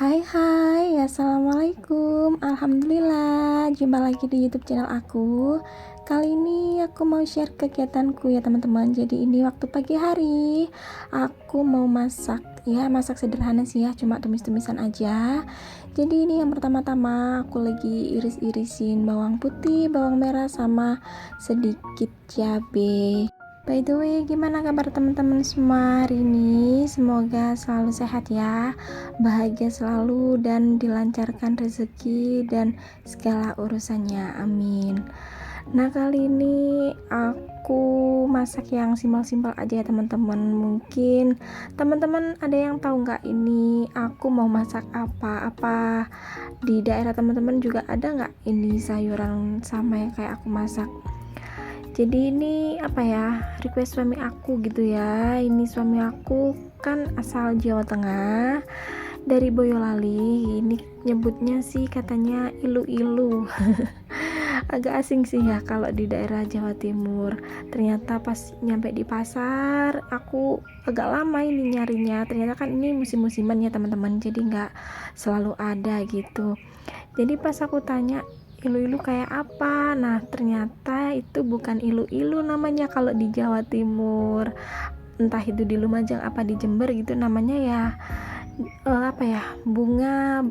Hai, assalamualaikum. Alhamdulillah, jumpa lagi di YouTube channel aku. Kali ini aku mau share kegiatanku ya teman-teman. Jadi ini waktu pagi hari, aku mau masak. Ya, masak sederhana sih ya, cuma tumis-tumisan aja. Jadi ini yang pertama-tama aku lagi iris-irisin bawang putih, bawang merah sama sedikit cabai. By the way, gimana kabar teman-teman semua hari ini? Semoga selalu sehat ya, bahagia selalu dan dilancarkan rezeki dan segala urusannya, amin. Nah, kali ini aku masak yang simpel-simpel aja ya teman-teman. Mungkin teman-teman ada yang tahu nggak ini aku mau masak apa di daerah teman-teman juga ada nggak ini sayuran sama yang kayak aku masak. Jadi ini apa ya, request suami aku gitu ya. Ini suami aku kan asal Jawa Tengah, dari Boyolali. Ini nyebutnya sih katanya ilu-ilu. Agak asing sih ya kalau di daerah Jawa Timur. Ternyata pas nyampe di pasar aku agak lama ini nyarinya. Ternyata kan ini musim-musiman ya teman-teman, jadi nggak selalu ada gitu. Jadi pas aku tanya ilu-ilu kayak apa, nah ternyata itu bukan ilu-ilu namanya kalau di Jawa Timur, entah itu di Lumajang apa di Jember gitu namanya ya, apa ya, bunga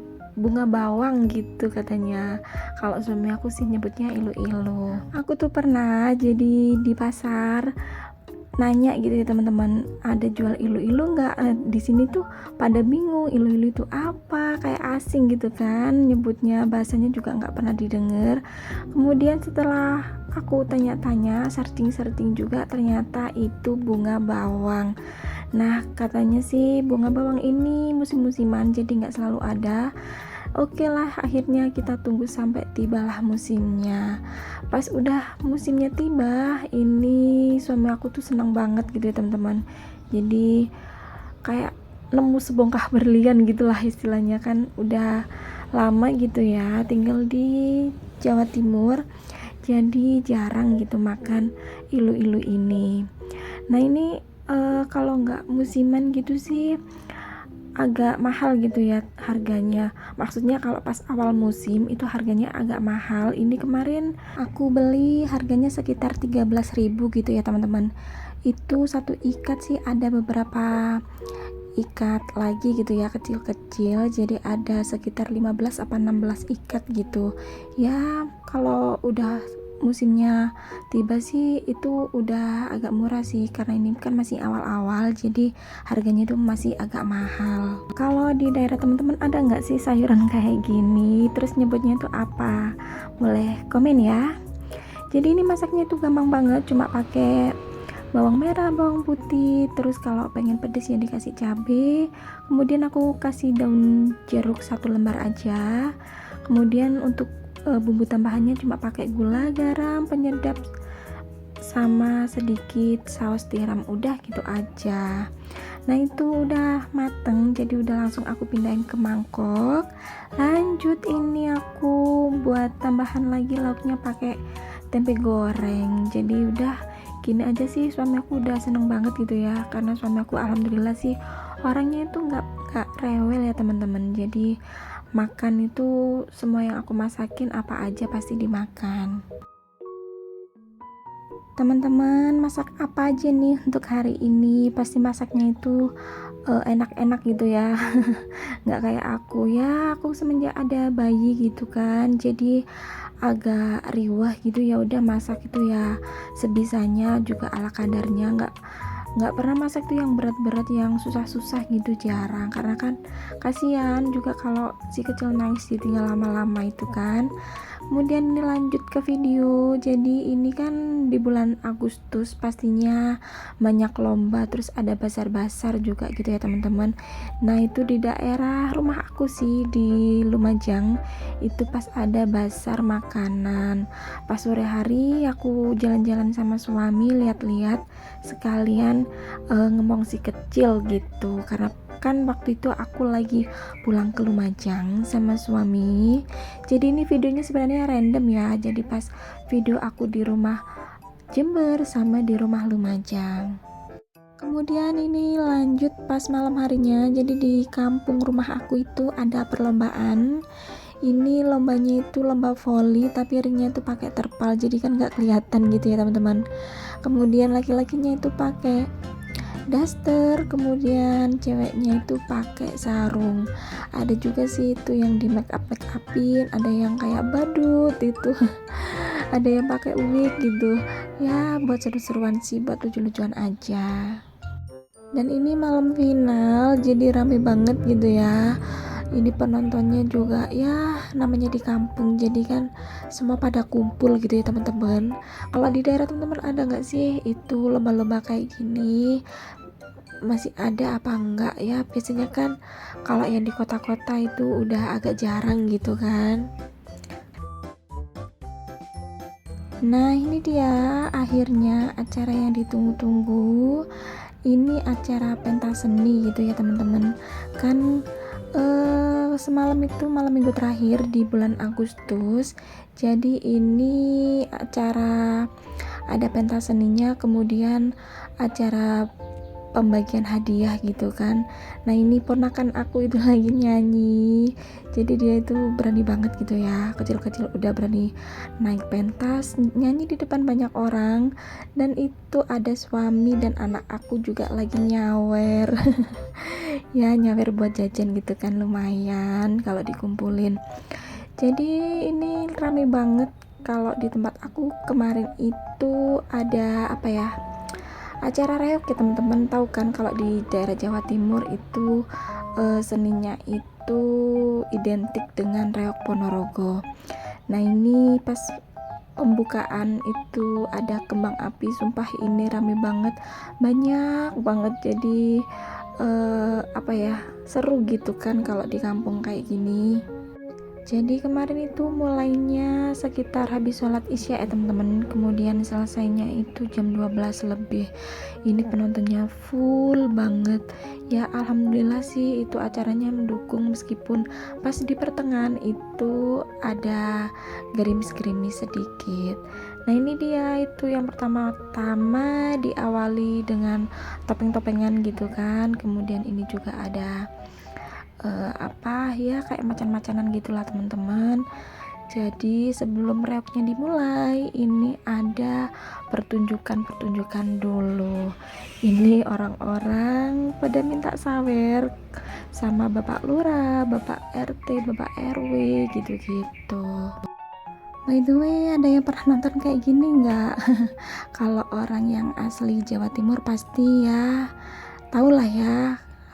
bawang gitu katanya. Kalau suami aku sih nyebutnya ilu-ilu. Aku tuh pernah jadi di pasar nanya gitu ya teman-teman, ada jual ilu-ilu nggak? Di sini tuh pada bingung ilu-ilu itu apa, kayak asing gitu kan nyebutnya, bahasanya juga nggak pernah didengar. Kemudian setelah aku tanya-tanya, searching juga, ternyata itu bunga bawang. Nah, katanya sih bunga bawang ini musim-musiman, jadi nggak selalu ada. Oke lah, akhirnya kita tunggu sampai tibalah musimnya. Pas udah musimnya tiba, ini suami aku tuh senang banget gitu ya teman-teman. Jadi kayak nemu sebongkah berlian gitulah istilahnya, kan udah lama gitu ya tinggal di Jawa Timur, jadi jarang gitu makan ilu-ilu ini. Nah ini kalau nggak musiman gitu sih agak mahal gitu ya harganya. Maksudnya kalau pas awal musim itu harganya agak mahal. Ini kemarin aku beli harganya sekitar 13.000 gitu ya teman-teman. Itu satu ikat sih ada beberapa ikat lagi gitu ya, kecil-kecil. Jadi ada sekitar 15 apa 16 ikat gitu. Ya, kalau udah musimnya tiba sih itu udah agak murah sih, karena ini kan masih awal-awal jadi harganya itu masih agak mahal. Kalau di daerah teman-teman ada nggak sih sayuran kayak gini, terus nyebutnya itu apa? Boleh komen ya. Jadi ini masaknya itu gampang banget, cuma pakai bawang merah, bawang putih, terus kalau pengen pedes ya dikasih cabai. Kemudian aku kasih daun jeruk 1 lembar aja. Kemudian untuk bumbu tambahannya cuma pakai gula, garam, penyedap, sama sedikit saus tiram, udah gitu aja. Nah itu udah mateng, jadi udah langsung aku pindahin ke mangkok. Lanjut ini aku buat tambahan lagi lauknya pakai tempe goreng. Jadi udah gini aja sih, suami aku udah seneng banget gitu ya, karena suami aku alhamdulillah sih orangnya itu nggak rewel ya teman-teman. Jadi makan itu semua yang aku masakin apa aja pasti dimakan. Teman-teman masak apa aja nih untuk hari ini? Pasti masaknya itu enak-enak gitu ya. Nggak kayak aku ya, aku semenjak ada bayi gitu kan, jadi agak riwah gitu ya, udah masak itu ya sebisanya juga ala kadarnya, nggak pernah masak tuh yang berat-berat, yang susah-susah gitu, jarang, karena kan kasihan juga kalau si kecil nangis ditinggal lama-lama itu kan. Kemudian ini lanjut ke video. Jadi ini kan di bulan Agustus pastinya banyak lomba, terus ada bazar-bazar juga gitu ya teman-teman. Nah itu di daerah rumah aku sih di Lumajang, itu pas ada bazar makanan. Pas sore hari aku jalan-jalan sama suami, lihat-lihat sekalian ngomong si kecil gitu, karena kan waktu itu aku lagi pulang ke Lumajang sama suami. Jadi ini videonya sebenarnya random ya, jadi pas video aku di rumah Jember sama di rumah Lumajang. Kemudian ini lanjut pas malam harinya, jadi di kampung rumah aku itu ada perlombaan. Ini lombanya itu lomba voli, tapi ringnya itu pakai terpal, jadi kan nggak kelihatan gitu ya teman-teman. Kemudian laki-lakinya itu pakai daster, kemudian ceweknya itu pakai sarung. Ada juga sih itu yang di make upin, ada yang kayak badut itu, ada yang pakai wig gitu. Ya buat seru-seruan sih, buat lucu-lucuan aja. Dan ini malam final, jadi rame banget gitu ya. Ini penontonnya juga ya namanya di kampung, jadi kan semua pada kumpul gitu ya teman-teman. Kalau di daerah teman-teman ada nggak sih itu lomba-lomba kayak gini? Masih ada apa enggak ya? Biasanya kan kalau yang di kota-kota itu udah agak jarang gitu kan. Nah ini dia akhirnya acara yang ditunggu-tunggu. Ini acara pentas seni gitu ya teman-teman. Kan semalam itu malam minggu terakhir di bulan Agustus. Jadi ini acara ada pentas seninya, kemudian acara pembagian hadiah gitu kan. Nah ini ponakan aku itu lagi nyanyi, jadi dia itu berani banget gitu ya, kecil-kecil udah berani naik pentas nyanyi di depan banyak orang. Dan itu ada suami dan anak aku juga lagi nyawer. Ya nyawer buat jajan gitu kan, lumayan kalau dikumpulin. Jadi ini rame banget. Kalau di tempat aku kemarin itu ada apa ya, acara reok ya teman-teman. Tahu kan kalau di daerah Jawa Timur itu seninya itu identik dengan reok Ponorogo. Nah ini pas pembukaan itu ada kembang api, sumpah ini rame banget, banyak banget. Jadi apa ya, seru gitu kan kalau di kampung kayak gini. Jadi kemarin itu mulainya sekitar habis sholat isya ya teman-teman, kemudian selesainya itu jam 12 lebih. Ini penontonnya full banget ya, alhamdulillah sih itu acaranya mendukung, meskipun pas di pertengahan itu ada gerimis-gerimis sedikit. Nah ini dia itu yang pertama-tama diawali dengan topeng-topengan gitu kan, kemudian ini juga ada apa ya, kayak macan-macanan gitulah teman-teman. Jadi sebelum reoknya dimulai ini ada pertunjukan dulu. Ini orang-orang pada minta sawer sama Bapak Lurah, Bapak RT, Bapak RW gitu-gitu. By the way, ada yang pernah nonton kayak gini nggak? Kalau orang yang asli Jawa Timur pasti ya tahulah ya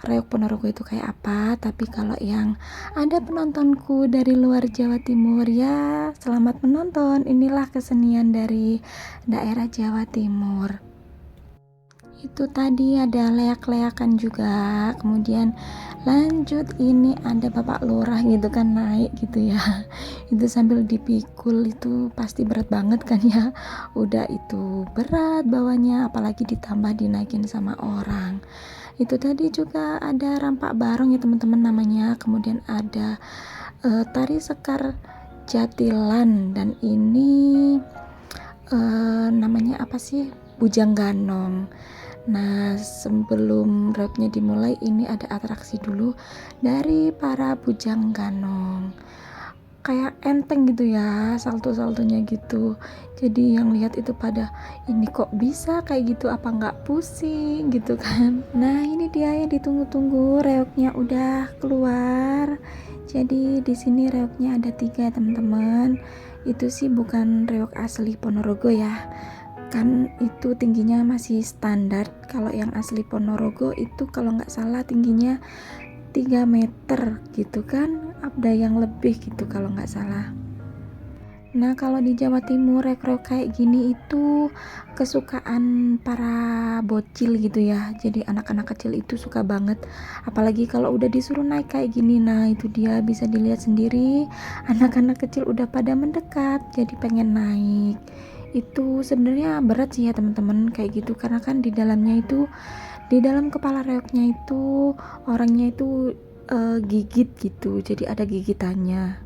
reok Ponorogo itu kayak apa. Tapi kalau yang ada penontonku dari luar Jawa Timur, ya selamat menonton. Inilah kesenian dari daerah Jawa Timur. Itu tadi ada leak-leakan juga, kemudian lanjut ini ada Bapak Lurah gitu kan naik gitu ya. Itu sambil dipikul, itu pasti berat banget kan ya, udah itu berat bawahnya, apalagi ditambah dinaikin sama orang. Itu tadi juga ada rampak barong ya teman-teman namanya, kemudian ada tari sekar jatilan, dan ini namanya apa sih, bujang ganong. Nah sebelum reoknya dimulai ini ada atraksi dulu dari para bujang ganong, kayak enteng gitu ya salto-saltonya gitu. Jadi yang lihat itu pada ini kok bisa kayak gitu, apa nggak pusing gitu kan. Nah ini dia yang ditunggu-tunggu, reoknya udah keluar. Jadi di sini reoknya ada 3 teman-teman. Itu sih bukan reok asli Ponorogo ya, kan itu tingginya masih standar. Kalau yang asli Ponorogo itu kalau nggak salah tingginya 3 meter gitu kan, ada yang lebih gitu kalau nggak salah. Nah kalau di Jawa Timur reok-reok kayak gini itu kesukaan para bocil gitu ya, jadi anak-anak kecil itu suka banget, apalagi kalau udah disuruh naik kayak gini. Nah itu dia bisa dilihat sendiri, anak-anak kecil udah pada mendekat jadi pengen naik. Itu sebenarnya berat sih ya teman-teman kayak gitu, karena kan di dalamnya itu, di dalam kepala reoknya itu orangnya itu gigit gitu, jadi ada gigitannya.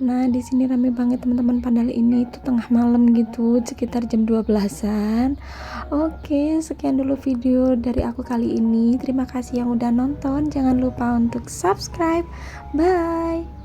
Nah, di sini rame banget teman-teman, padahal ini itu tengah malam gitu, sekitar jam 12-an. Oke, sekian dulu video dari aku kali ini. Terima kasih yang udah nonton. Jangan lupa untuk subscribe. Bye.